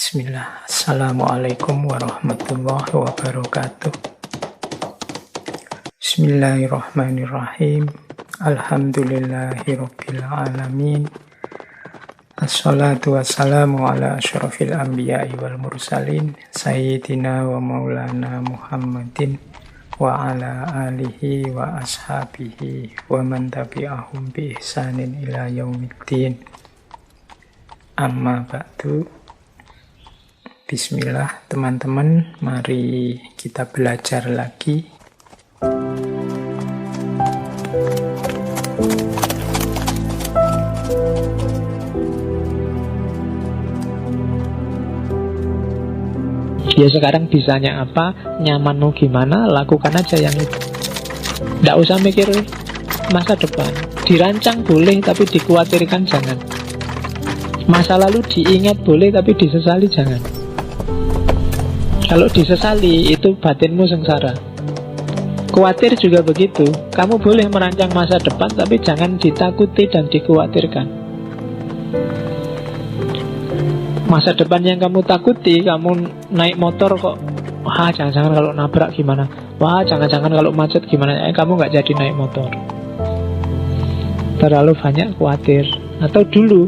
Bismillah. Assalamualaikum warahmatullahi wabarakatuh. Bismillahirrahmanirrahim. Alhamdulillahirabbil alamin. Assalatu wassalamu ala asyrafil anbiya'i wal mursalin sayyidina wa maulana Muhammadin wa ala alihi wa ashabihi wa man tabi'ahum bi ihsanin ila yaumiddin. Amma ba'du. Bismillah teman-teman, mari kita belajar lagi. Ya sekarang bisanya apa, nyamanmu gimana, lakukan aja yang itu. Nggak usah mikir masa depan. Dirancang boleh, tapi dikhawatirkan jangan. Masa lalu diingat boleh, tapi disesali jangan. Kalau disesali, itu batinmu sengsara. Khawatir juga begitu. Kamu boleh merancang masa depan, tapi jangan ditakuti dan dikhawatirkan. Masa depan yang kamu takuti, kamu naik motor kok, wah jangan-jangan kalau nabrak gimana, wah jangan-jangan kalau macet gimana, kamu nggak jadi naik motor. Terlalu banyak khawatir. Atau dulu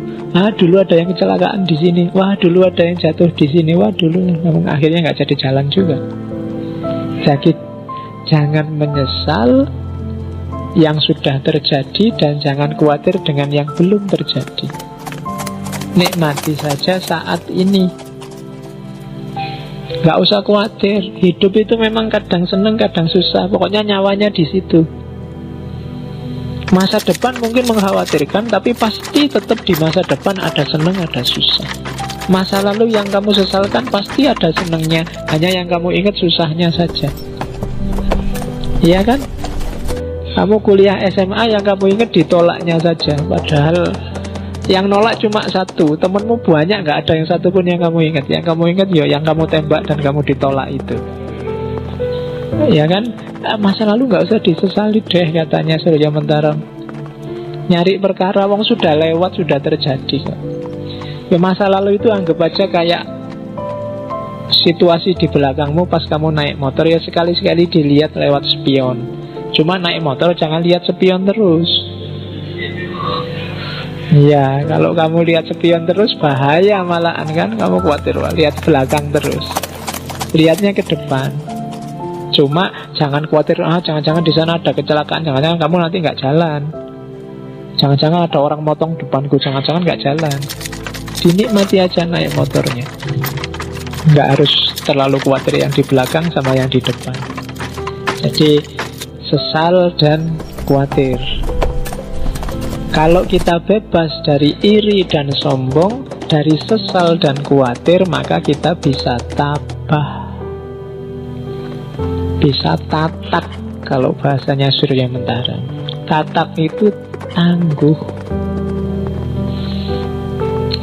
ada yang kecelakaan di sini, wah dulu ada yang jatuh di sini, wah dulu, namun akhirnya nggak jadi jalan juga. Jadi jangan menyesal yang sudah terjadi dan jangan khawatir dengan yang belum terjadi. Nikmati saja saat ini. Nggak usah khawatir. Hidup itu memang kadang seneng, kadang susah. Pokoknya nyawanya di situ. Masa depan mungkin mengkhawatirkan, tapi pasti tetap di masa depan ada seneng, ada susah. Masa lalu yang kamu sesalkan pasti ada senengnya, hanya yang kamu ingat susahnya saja. Iya kan? Kamu kuliah SMA yang kamu ingat ditolaknya saja, padahal yang nolak cuma satu, temenmu banyak, nggak ada yang satu pun yang kamu ingat. Yang kamu ingat ya yang kamu tembak dan kamu ditolak itu. Ya kan? Masa lalu nggak usah disesali deh, katanya Surya Mentaram. Nyari perkara wong sudah lewat, sudah terjadi kok. Ya masa lalu itu anggap aja kayak situasi di belakangmu pas kamu naik motor, ya sekali-sekali dilihat lewat spion. Cuma naik motor jangan lihat spion terus. Ya, kalau kamu lihat spion terus bahaya malahan kan. Kamu khawatir, lihat belakang terus. Lihatnya ke depan. Cuma jangan khawatir, jangan-jangan di sana ada kecelakaan, jangan-jangan kamu nanti nggak jalan. Jangan-jangan ada orang motong depanku, jangan-jangan nggak jalan. Dinikmati aja naik motornya. Nggak harus terlalu khawatir yang di belakang sama yang di depan. Jadi sesal dan khawatir. Kalau kita bebas dari iri dan sombong, dari sesal dan khawatir, maka kita bisa tabah, bisa tatak. Kalau bahasanya Surya Mentaram, tatak itu tangguh.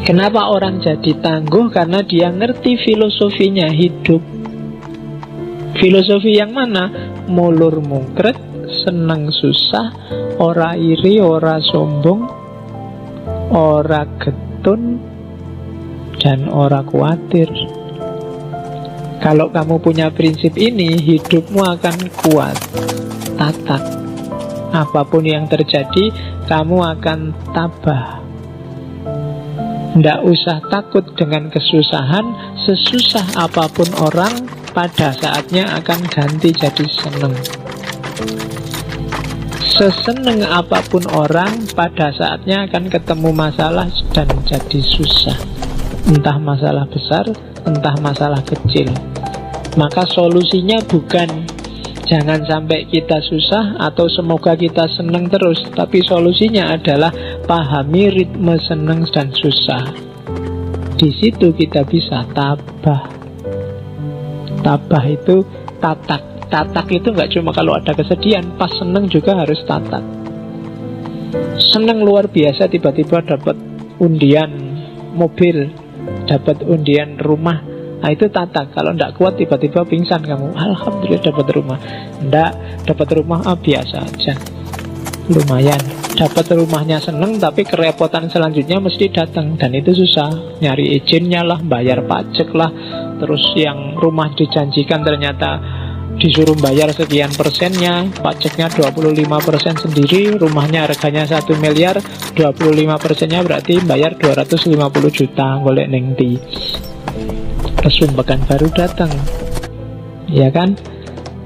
Kenapa orang jadi tangguh? Karena dia ngerti filosofinya hidup. Filosofi yang mana? Mulur mungkret, senang susah, ora iri, ora sombong, ora getun, dan ora khawatir. Kalau kamu punya prinsip ini, hidupmu akan kuat, tatak. Apapun yang terjadi, kamu akan tabah. Nggak usah takut dengan kesusahan. Sesusah apapun orang, pada saatnya akan ganti jadi seneng. Seseneng apapun orang, pada saatnya akan ketemu masalah dan jadi susah. Entah masalah besar, entah masalah kecil. Maka solusinya bukan jangan sampai kita susah atau semoga kita seneng terus, tapi solusinya adalah pahami ritme seneng dan susah. Di situ kita bisa tabah. Tabah itu tatak. Tatak itu nggak cuma kalau ada kesedihan, pas seneng juga harus tatak. Seneng luar biasa, tiba-tiba dapat undian mobil, dapat undian rumah, nah itu tatak. Kalau nggak kuat tiba-tiba pingsan kamu, alhamdulillah dapat rumah. Nggak dapat rumah, biasa aja, lumayan. Dapat rumahnya seneng, tapi kerepotan selanjutnya mesti datang. Dan itu susah, nyari izinnya lah, bayar pajak lah. Terus yang rumah dijanjikan ternyata disuruh bayar sekian persennya, pajaknya 25% sendiri. Rumahnya harganya 1 miliar, 25%-nya berarti bayar 250 juta. Golek neng di. Terus Pekan Baru datang, ya kan?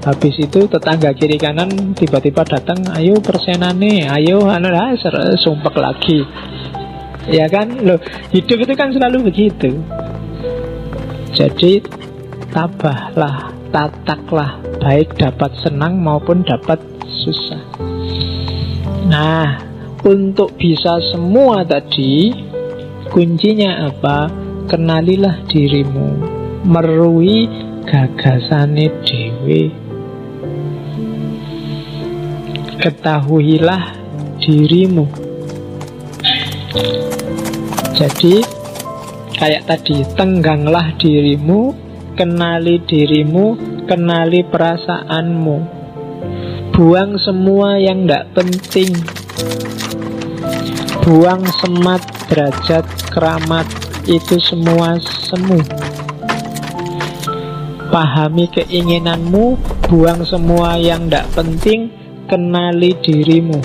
Habis itu tetangga kiri kanan tiba-tiba datang, ayo persenane, ayo sumpek lagi. Ya kan? Loh, hidup itu kan selalu begitu. Jadi tabahlah, tataklah, baik dapat senang maupun dapat susah. Nah, untuk bisa semua tadi, kuncinya apa? Kenalilah dirimu, merui gagasane dhewe. Ketahuilah dirimu. Jadi kayak tadi, tengganglah dirimu, kenali dirimu, kenali perasaanmu. Buang semua yang tidak penting. Buang semat, derajat, keramat, itu semua semu. Pahami keinginanmu, buang semua yang tidak penting, kenali dirimu.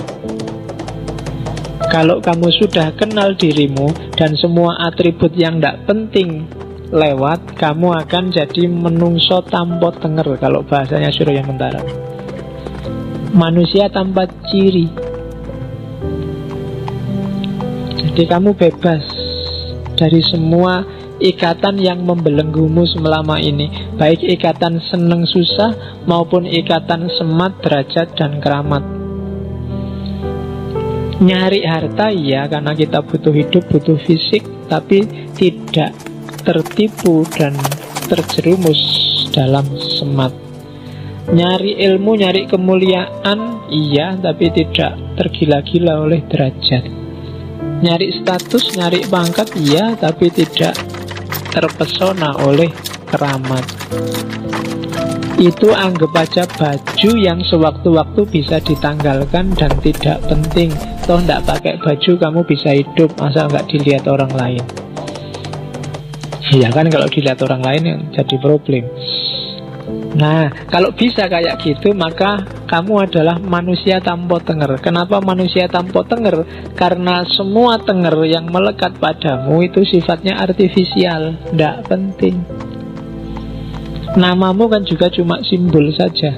Kalau kamu sudah kenal dirimu dan semua atribut yang tidak penting lewat, kamu akan jadi menungso tanpa tenger, kalau bahasanya Surya Mentara. Manusia tanpa ciri. Jadi kamu bebas dari semua ikatan yang membelenggumu selama ini, baik ikatan seneng susah maupun ikatan semat, derajat, dan keramat. Nyari harta iya, karena kita butuh hidup, butuh fisik, tapi tidak tertipu dan terjerumus dalam semat. Nyari ilmu, nyari kemuliaan iya, tapi tidak tergila-gila oleh derajat. Nyari status, nyari pangkat iya, tapi tidak terpesona oleh keramat. Itu anggap aja baju yang sewaktu-waktu bisa ditanggalkan dan tidak penting. Toh tidak pakai baju kamu bisa hidup, asal nggak dilihat orang lain. Iya kan, kalau dilihat orang lain yang jadi problem. Nah, kalau bisa kayak gitu, maka kamu adalah manusia tanpa tenger. Kenapa manusia tanpa tenger? Karena semua tenger yang melekat padamu itu sifatnya artifisial, tidak penting. Namamu kan juga cuma simbol saja.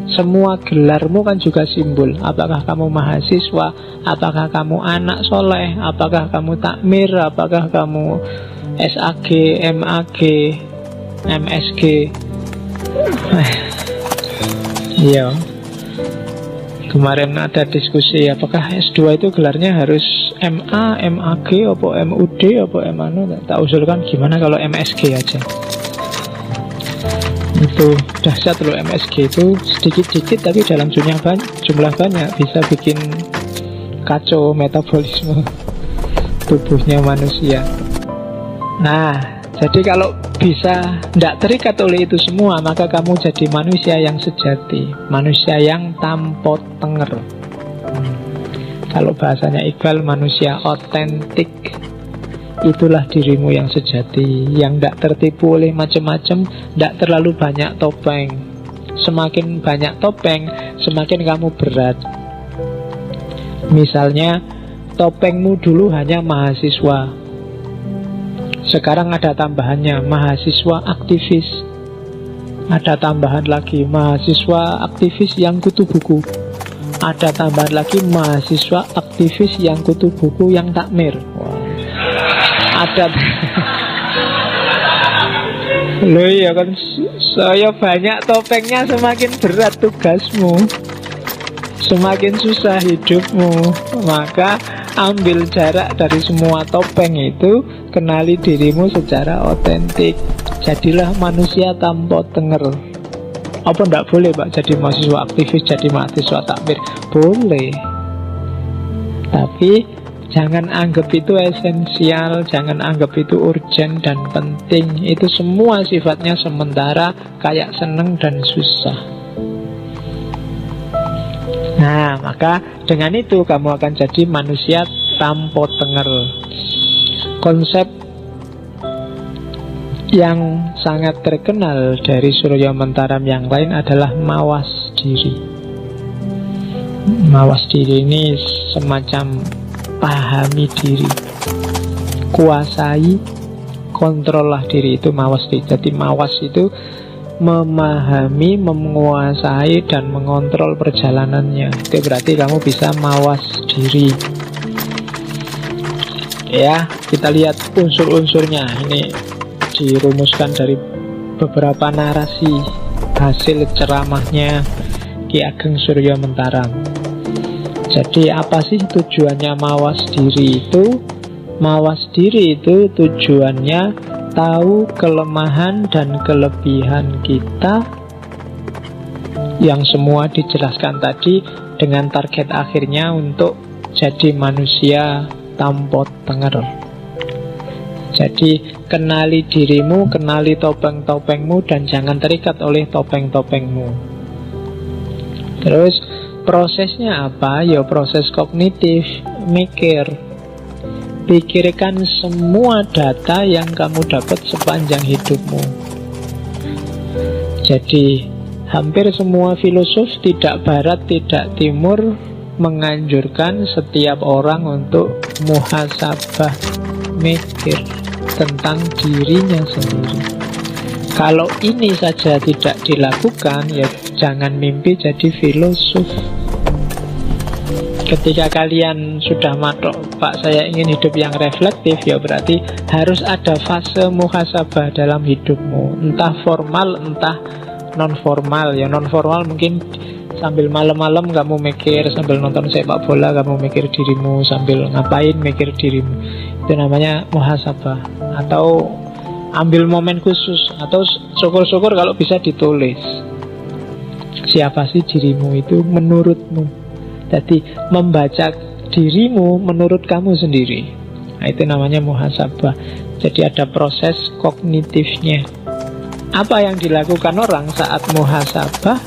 Semua gelarmu kan juga simbol. Apakah kamu mahasiswa, apakah kamu anak soleh, apakah kamu takmir, apakah kamu SAG, MAG, MSG. Iya. Kemarin ada diskusi apakah S2 itu gelarnya harus MA, MAG, apa MUD, apa MANU. Tak usulkan gimana kalau MSG aja. Itu dahsyat loh, MSG itu sedikit-sedikit tapi dalam jumlah banyak bisa bikin kacau metabolisme tubuhnya manusia. Nah, jadi kalau bisa tidak terikat oleh itu semua, maka kamu jadi manusia yang sejati, manusia yang tanpa tenger. Kalau bahasanya Iqbal, manusia otentik. Itulah dirimu yang sejati, yang tidak tertipu oleh macam-macam, tidak terlalu banyak topeng. Semakin banyak topeng, semakin kamu berat. Misalnya, topengmu dulu hanya mahasiswa, sekarang ada tambahannya, mahasiswa aktivis. Ada tambahan lagi, mahasiswa aktivis yang kutu buku. Ada tambahan lagi, mahasiswa aktivis yang kutu buku yang takmir. Ada loh, ya kan, saya banyak topengnya, semakin berat tugasmu, semakin susah hidupmu. Maka ambil jarak dari semua topeng itu, kenali dirimu secara otentik. Jadilah manusia tanpa tenger. Apa enggak boleh Pak jadi mahasiswa aktivis, jadi mahasiswa takmir? Boleh. Tapi jangan anggap itu esensial, jangan anggap itu urgent dan penting. Itu semua sifatnya sementara, kayak seneng dan susah. Nah, maka dengan itu kamu akan jadi manusia tanpa tenger. Konsep yang sangat terkenal dari Surya Mentaram yang lain adalah mawas diri. Mawas diri ini semacam pahami diri, kuasai, kontrollah diri, itu mawas diri. Jadi mawas itu memahami, menguasai, dan mengontrol perjalanannya. Itu berarti kamu bisa mawas diri. Ya, kita lihat unsur-unsurnya. Ini dirumuskan dari beberapa narasi hasil ceramahnya Ki Ageng Surya Mentaram. Jadi apa sih tujuannya mawas diri itu? Mawas diri itu tujuannya tahu kelemahan dan kelebihan kita, yang semua dijelaskan tadi, dengan target akhirnya untuk jadi manusia tanpa tenger. Jadi kenali dirimu, kenali topeng-topengmu, dan jangan terikat oleh topeng-topengmu. Terus prosesnya apa? Ya proses kognitif, mikir. Pikirkan semua data yang kamu dapat sepanjang hidupmu. Jadi hampir semua filosof, tidak barat, tidak timur, menganjurkan setiap orang untuk muhasabah, mikir tentang dirinya sendiri. Kalau ini saja tidak dilakukan, ya jangan mimpi jadi filosof. Ketika kalian sudah matok, Pak saya ingin hidup yang reflektif, ya berarti harus ada fase muhasabah dalam hidupmu. Entah formal, entah non-formal. Ya non-formal mungkin sambil malam-malam kamu mikir, sambil nonton sepak bola kamu mikir dirimu, sambil ngapain mikir dirimu. Itu namanya muhasabah. Atau ambil momen khusus, atau syukur-syukur kalau bisa ditulis. Siapa sih dirimu itu menurutmu? Jadi membaca dirimu menurut kamu sendiri. Nah, itu namanya muhasabah. Jadi ada proses kognitifnya. Apa yang dilakukan orang saat muhasabah?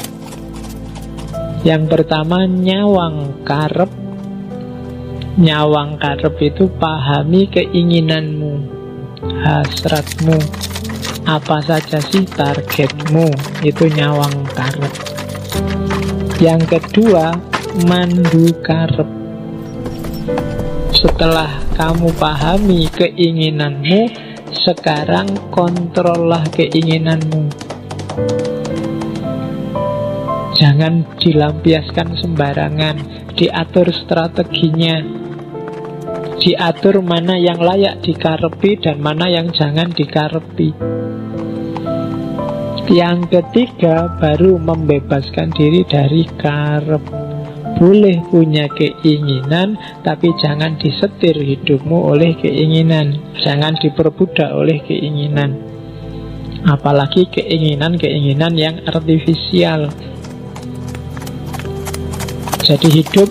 Yang pertama, nyawang karep. Nyawang karep itu pahami keinginanmu, hasratmu. Apa saja sih targetmu? Itu nyawang karep. Yang kedua, mandu karep. Setelah kamu pahami keinginanmu, sekarang kontrollah keinginanmu. Jangan dilampiaskan sembarangan, diatur strateginya, diatur mana yang layak dikarepi dan mana yang jangan dikarepi. Yang ketiga, baru membebaskan diri dari karep. Boleh punya keinginan, tapi jangan disetir hidupmu oleh keinginan. Jangan diperbudak oleh keinginan. Apalagi keinginan-keinginan yang artifisial. Jadi hidup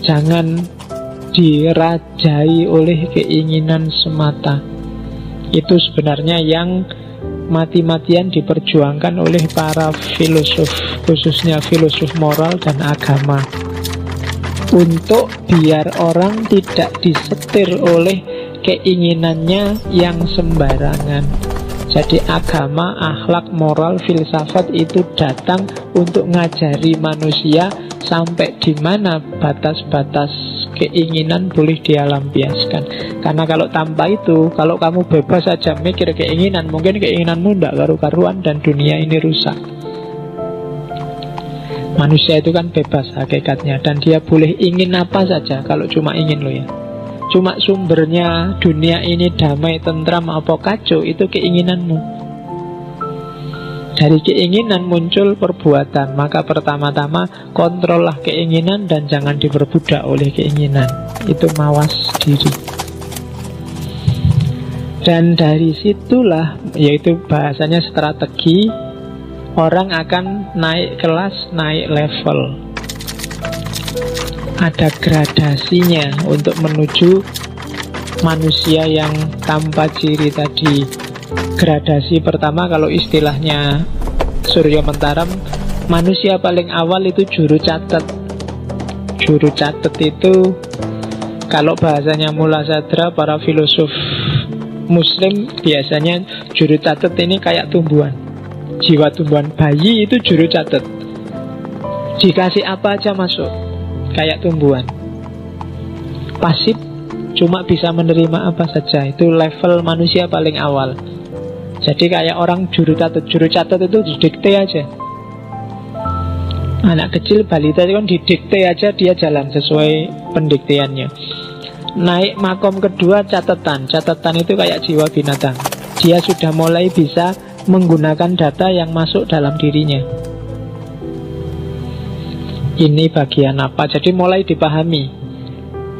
jangan dirajai oleh keinginan semata. Itu sebenarnya yang mati-matian diperjuangkan oleh para filosof, khususnya filosof moral dan agama, untuk biar orang tidak disetir oleh keinginannya yang sembarangan. Jadi agama, akhlak, moral, filsafat itu datang untuk ngajari manusia sampai di mana batas-batas keinginan boleh dia lampiaskan. Karena kalau tanpa itu, kalau kamu bebas saja mikir keinginan, mungkin keinginanmu tidak karu-karuan dan dunia ini rusak. Manusia itu kan bebas hakikatnya, dan dia boleh ingin apa saja kalau cuma ingin loh ya. Cuma sumbernya dunia ini damai, tentram, apa kacau, itu keinginanmu. Dari keinginan muncul perbuatan. Maka pertama-tama kontrollah keinginan dan jangan diperbudak oleh keinginan. Itu mawas diri. Dan dari situlah, yaitu bahasanya strategi, orang akan naik kelas, naik level. Ada gradasinya untuk menuju manusia yang tanpa ciri tadi. Gradasi pertama, kalau istilahnya Surya Mentaram, manusia paling awal itu juru catat. Juru catet itu, kalau bahasanya Mula Sadra, para filosof Muslim biasanya juru catet ini kayak tumbuhan, jiwa tumbuhan. Bayi itu juru catet, dikasih apa aja masuk, kayak tumbuhan. Pasif, cuma bisa menerima apa saja. Itu level manusia paling awal. Jadi kayak orang juru catet itu didikte aja. Anak kecil balita itu kan didikte aja, dia jalan sesuai pendikteannya. Naik makom kedua catatan. Catatan itu kayak jiwa binatang. Dia sudah mulai bisa menggunakan data yang masuk dalam dirinya. Ini bagian apa? Jadi mulai dipahami.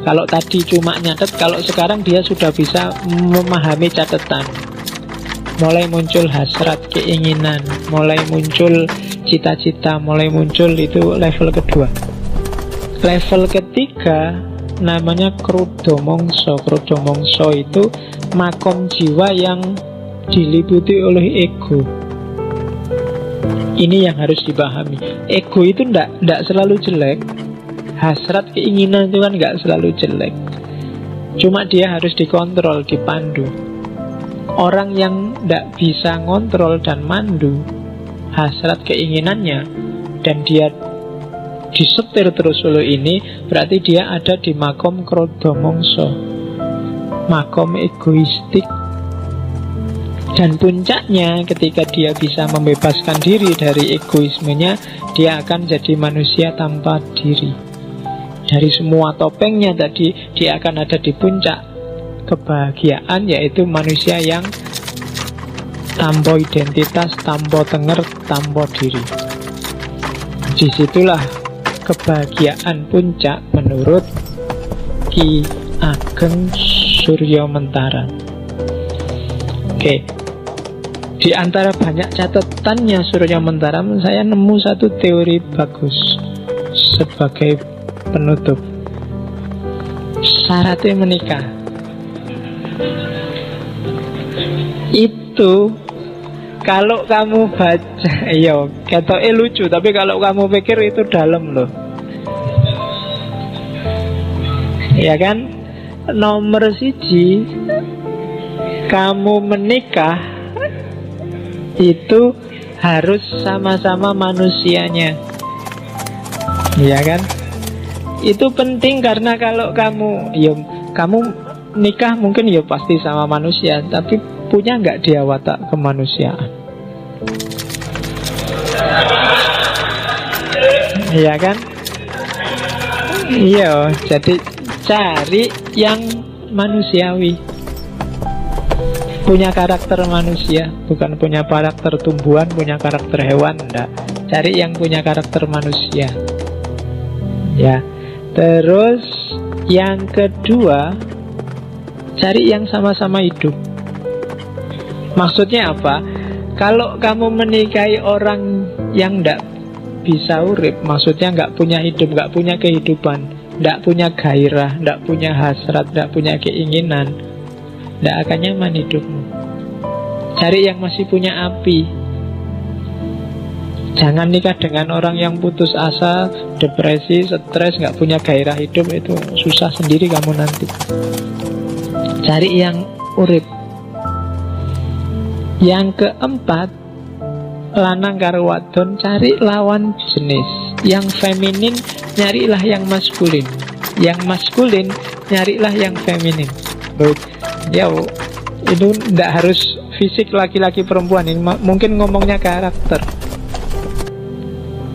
Kalau tadi cuma nyatet, kalau sekarang dia sudah bisa memahami catatan. Mulai muncul hasrat, keinginan, mulai muncul cita-cita, mulai muncul, itu level kedua. Level ketiga namanya Krudo Mongso. Krudo Mongso itu makom jiwa yang diliputi oleh ego. Ini yang harus dipahami. Ego itu ndak selalu jelek. Hasrat, keinginan itu kan nggak selalu jelek. Cuma dia harus dikontrol, dipandu. Orang yang ndak bisa ngontrol dan mandu hasrat keinginannya, dan dia disetir terus oleh ini, berarti dia ada di makom Krodha Mongso, makom egoistik. Dan puncaknya ketika dia bisa membebaskan diri dari egoismenya, dia akan jadi manusia tanpa diri. Dari semua topengnya tadi, dia akan ada di puncak kebahagiaan, yaitu manusia yang tanpa identitas, tanpa tenger, tanpa diri. Disitulah kebahagiaan puncak menurut Ki Ageng Suryo Mentara. Oke, di antara banyak catatannya Suryo Mentara, saya nemu satu teori bagus sebagai penutup. Syaratnya menikah itu, kalau kamu baca, iya, katanya lucu, tapi kalau kamu pikir itu dalam loh. Ya kan? Nomor siji, kamu menikah itu harus sama-sama manusianya. Ya kan? Itu penting karena kalau kamu nikah mungkin ya pasti sama manusia, tapi punya nggak dia watak kemanusiaan? Iya kan? Iya, jadi cari yang manusiawi, punya karakter manusia, bukan punya karakter tumbuhan, punya karakter hewan, enggak. Cari yang punya karakter manusia. Ya. Terus yang kedua, cari yang sama-sama hidup. Maksudnya apa? Kalau kamu menikahi orang yang tidak bisa urip, maksudnya nggak punya hidup, nggak punya kehidupan, nggak punya gairah, nggak punya hasrat, nggak punya keinginan, nggak akan nyaman hidupmu. Cari yang masih punya api. Jangan nikah dengan orang yang putus asa, depresi, stres, nggak punya gairah hidup. Itu susah sendiri kamu nanti. Cari yang urip. Yang keempat, lanang karo wadon, cari lawan jenis. Yang feminin, nyarilah yang maskulin. Yang maskulin, nyarilah yang feminin. Ya, itu nggak harus fisik laki-laki perempuan. Ini mungkin ngomongnya karakter.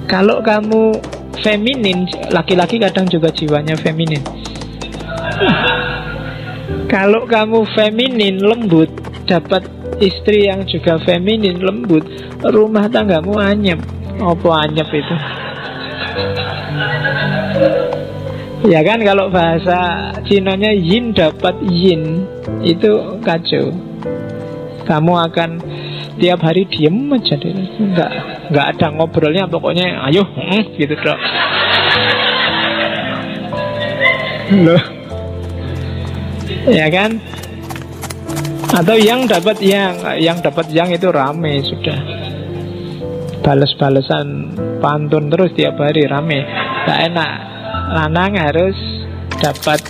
Kalau kamu feminin, laki-laki kadang juga jiwanya feminin. Kalau kamu feminin, lembut, dapat istri yang juga feminin, lembut, rumah tanggamu anyep. Apa anyep itu? Ya kan, kalau bahasa Cinanya yin dapat yin, itu kacau. Kamu akan tiap hari diem aja deh. Nggak ada ngobrolnya, pokoknya ayo gitu dok. Loh, ya kan? Atau yang dapat yang itu rame sudah, bales-balesan pantun terus tiap hari, rame, nggak enak. lanang harus dapat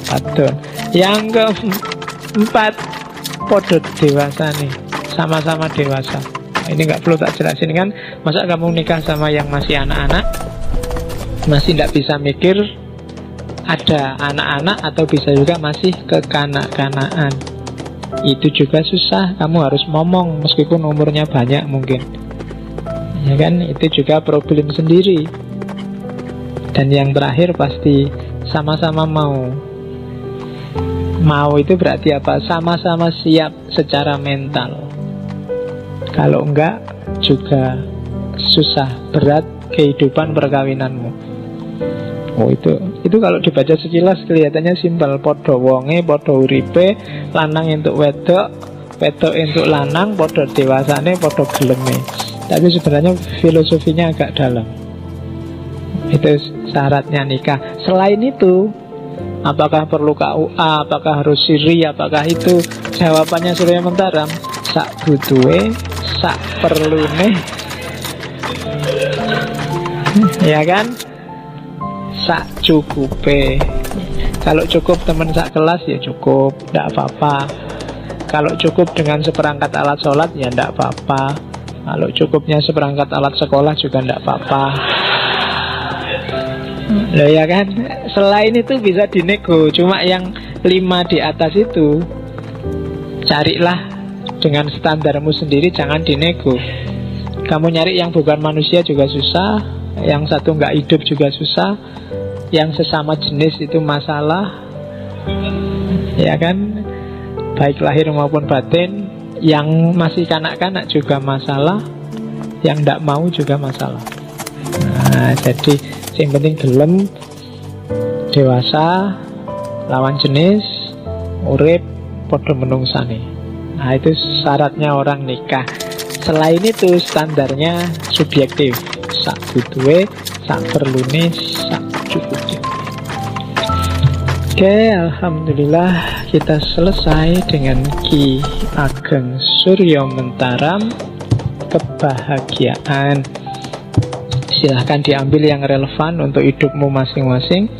wadon. Yang keempat, podo dewasa nih, sama-sama dewasa. Ini nggak perlu tak jelasin kan. Masa kamu nikah sama yang masih anak-anak, masih nggak bisa mikir, ada anak-anak, atau bisa juga masih kekanak-kanaan. Itu juga susah, kamu harus ngomong meskipun umurnya banyak mungkin, ya kan. Itu juga problem sendiri. Dan yang terakhir pasti sama-sama mau. Mau itu berarti apa? Sama-sama siap secara mental. Kalau enggak juga susah, berat kehidupan perkawinanmu. Oh, itu kalau dibaca sekilas kelihatannya simpel. Podo wonge, podo uripe, lanang entuk wedok, wedok entuk lanang, podo dewasane, podo geleme. Tapi sebenarnya filosofinya agak dalam. Itu syaratnya nikah. Selain itu, apakah perlu KUA, apakah harus siri, apakah itu? Jawabannya Surya Mentaram, sak butuhe, sak perlune. Ya kan? Sak cukupe. Kalau cukup teman sak kelas ya cukup, tidak apa-apa. Kalau cukup dengan seperangkat alat sholat ya tidak apa-apa. Kalau cukupnya seperangkat alat sekolah juga tidak apa-apa. Loh ya kan. Selain itu bisa dinego. Cuma yang 5 di atas itu carilah dengan standarmu sendiri, jangan dinego. Kamu nyari yang bukan manusia juga susah, yang satu nggak hidup juga susah, yang sesama jenis itu masalah, ya kan, baik lahir maupun batin. Yang masih kanak-kanak juga masalah, yang nggak mau juga masalah. Nah, jadi yang penting gelem, dewasa, lawan jenis, urip, podo menungsane. Nah, itu syaratnya orang nikah. Selain itu standarnya subjektif. Sak butuhe, sak perlune, sak cukupe. Oke, alhamdulillah kita selesai dengan Ki Ageng Surya Mentaram, kebahagiaan. Silahkan diambil yang relevan untuk hidupmu masing-masing.